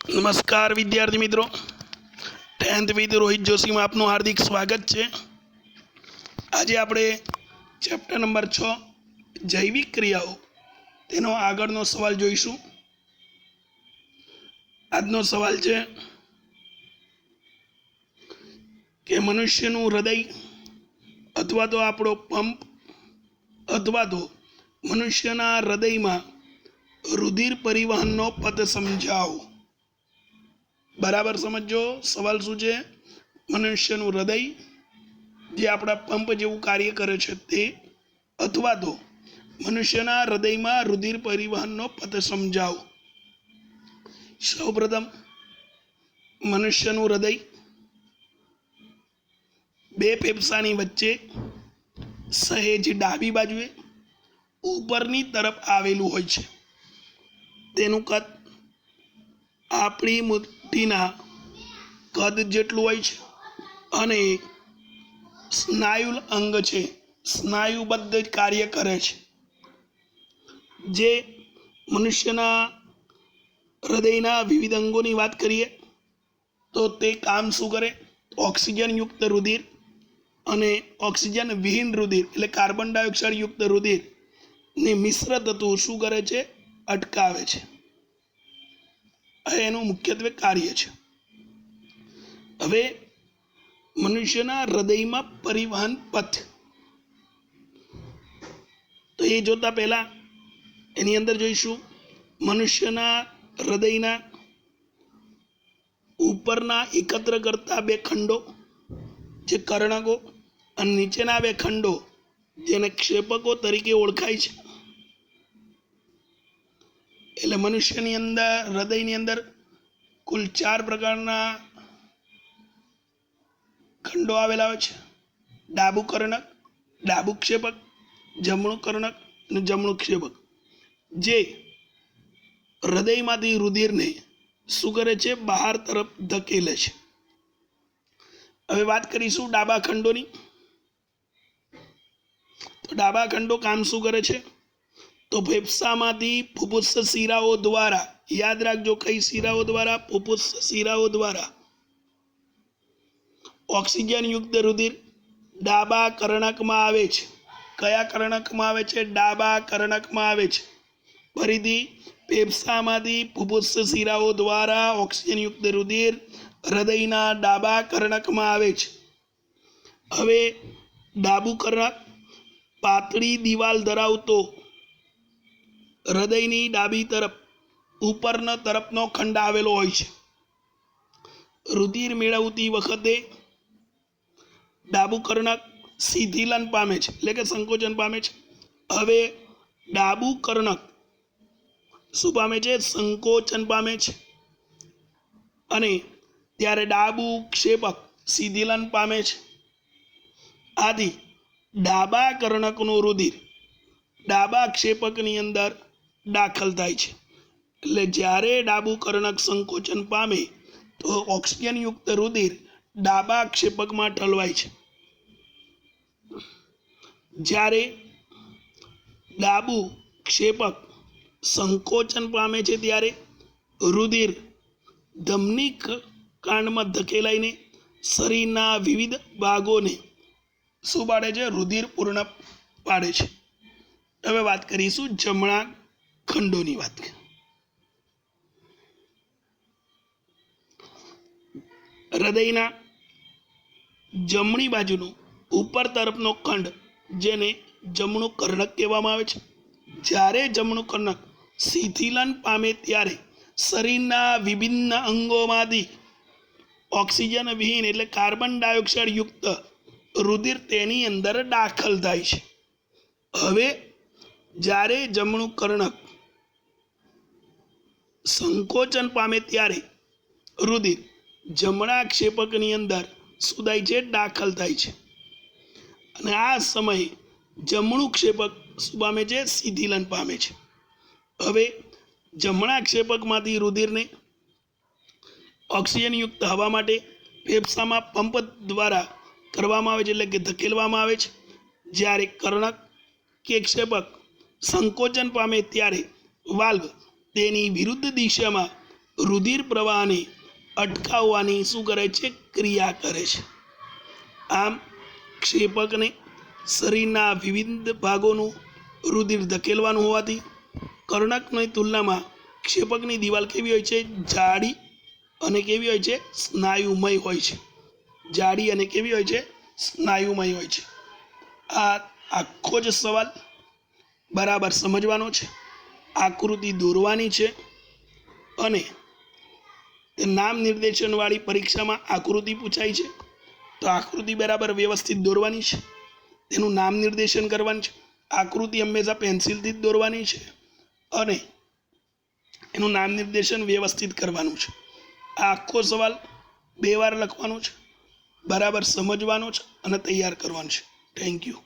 नमस्कार विद्यार्थी मित्रों, 10th विद रोहित जोशी में आपનું हार्दिक स्वागत है। आज આપણે ચેપ્ટર નંબર 6 જૈવિક ક્રિયાઓ તેનો આગળનો સવાલ જોઈશું। આજનો સવાલ છે કે મનુષ્યનું હૃદય અથવા તો આપણો પંપ અથવા તો મનુષ્યના હૃદયમાં રુધિર પરિવહનનો પથ સમજાવો। बराबर समझो। सवाल शू है? मनुष्यनु हृदय जे आपड़ा पंप जेवुं कार्य करे छे ते अथवा तो मनुष्यना हृदय में रुधिर परिवहननो पथ समझावो। सौप्रथम मनुष्यनु हृदय बे फेफसानी वच्चे सहेज डाबी बाजुए उपरनी तरफ आवेलुं होय छे। तेनुं कद आपणी मुठ्ठीना कद जेटलुं होय छे अने स्नायु अंग छे, स्नायुबद्ध कार्य करे छे। जे मनुष्यना हृदयना विविध अंगोनी वात करीए तो ते काम शुं करे? ऑक्सिजन युक्त रुधिर अने ऑक्सिजन विहीन रुधिर एटले कार्बन डाइऑक्साइड युक्त रुधिर ने मिश्र तत्वों शुं करे छे? अटकावे छे। एनु मुख्यत्वे कार्य है। हवे मनुष्यना हृदय में परिवहन पथ तो ये जोता पहला एनी अंदर जोईशुं मनुष्यना हृदयना उपरना एकत्र करता बे खंडो जे कर्णको अने नीचेना बे खंडो जेने क्षेपको तरीके ओळखाय छे। એટલે મનુષ્યની અંદર હૃદયની અંદર કુલ 4 પ્રકારના ખંડો આવેલા હોય છે। ડાબુ કર્ણક, ડાબુ ક્ષેપક, જમણું કર્ણક અને જમણું ક્ષેપક, જે હૃદયમાંથી રુધિરને શું કરે છે? બહાર તરફ ધકેલે છે। હવે વાત કરીશું ડાબા ખંડોની। તો ડાબા ખંડો કામ શું કરે છે? तो फेफसामांथी फुफ्फुस शिराओं द्वारा, याद रखजो कई शिराओं द्वारा? फुफ्फुस शिराओं द्वारा ऑक्सिजन युक्त रुधिर डाबा कर्णक में आवे छे। कया कर्णक में आवे छे? डाबा कर्णक में आवे छे। फरीथी फेफसामांथी फुफ्फुस शिराओं द्वारा ऑक्सिजन युक्त रुधिर हृदयना डाबा कर्णक में आवे छे। हवे डाबू कर्णक पातળી दीवाल धरावतो हृदयनी डाबी तरफ उपरना तरफनो खंड आवेलो होय छे। रुधिर मेळवती वखते डाबू कर्णक शिथिलन पामे छे, એટલે કે संकोचन पामे छे। हवे डाबू कर्णक शुं पामे छे? संकोचन पामे छे अने त्यारे डाबू क्षेपक शिथिलन पामे छे। आदि डाबा कर्णकनो रुधिर डाबा क्षेपकनी अंदर दाखल थाय छे। એટલે જ્યારે ડાબુ કર્ણક સંકોચન પામે તો ઓક્સિજન યુક્ત રુધિર ડાબા ક્ષેપકમાં ઠલવાય છે। જ્યારે ડાબુ ક્ષેપક સંકોચન પામે છે ત્યારે રુધિર ધમની કાંડમાં ધકેલાઈને શરીરના વિવિધ ભાગોને શું પાડે છે? રુધિર પૂર્ણ પાડે છે। હવે વાત કરીશું જમણા खंडोनी बात। हृदयना जमणी बाजुनो ऊपर तरफनो खंड जेने जमणुं कर्णक कहेवामां आवे छे। ज्यारे जमणुं कर्णक शिथिलन पामे त्यारे शरीरना विभिन्न अंगोमांथी ऑक्सिजन विहीन एटले कार्बन डाइऑक्साइड युक्त रुधिर तेनी अंदर दाखल थाय छे। हवे ज्यारे जमणुं कर्णक संकोचन पामे त्यारे रुधिर जमणा क्षेपकनी अंदर शुं थाय छे? दाखल थाय छे। अने आ समये जमणुं क्षेपक शुं पामे छे? शिथिलन पामे छे। हवे जमणा क्षेपकमांथी रुधिरने ऑक्सिजन युक्त हवा माटे फेफसामां पंप द्वारा करवामां आवे छे, એટલે કે ધકેલવામાં આવે છે। જ્યારે કર્ણક કે ક્ષેપક संकोचन पामे त्यारे वाल्व तेनी विरुद्ध दिशा में રુધિર પ્રવાહને અટકાવવાની શું કરે છે? ક્રિયા કરે છે. આમ ક્ષેપકને શરીરના વિવિધ ભાગોનું રુધિર ધકેલવાનું હોવાથી કર્ણકની તુલનામાં ક્ષેપકની દિવાલ કેવી હોય છે? જાડી અને કેવી હોય છે? સ્નાયુમય હોય છે. જાડી અને કેવી હોય છે? સ્નાયુમય હોય છે. આ આખો જ સવાલ બરાબર સમજવાનો છે, આકૃતિ દોરવાની છે અને નામ નિર્દેશનવાળી પરીક્ષામાં આકૃતિ પૂછાય છે તો આકૃતિ બરાબર વ્યવસ્થિત દોરવાની છે, તેનું નામ નિર્દેશન કરવાનું છે. આકૃતિ હંમેશા પેન્સિલથી જ દોરવાની છે અને એનું નામ નિર્દેશન વ્યવસ્થિત કરવાનું છે. આ આખો સવાલ 2 વાર લખવાનો છે, બરાબર સમજવાનો છે અને તૈયાર કરવાનો છે. Thank you.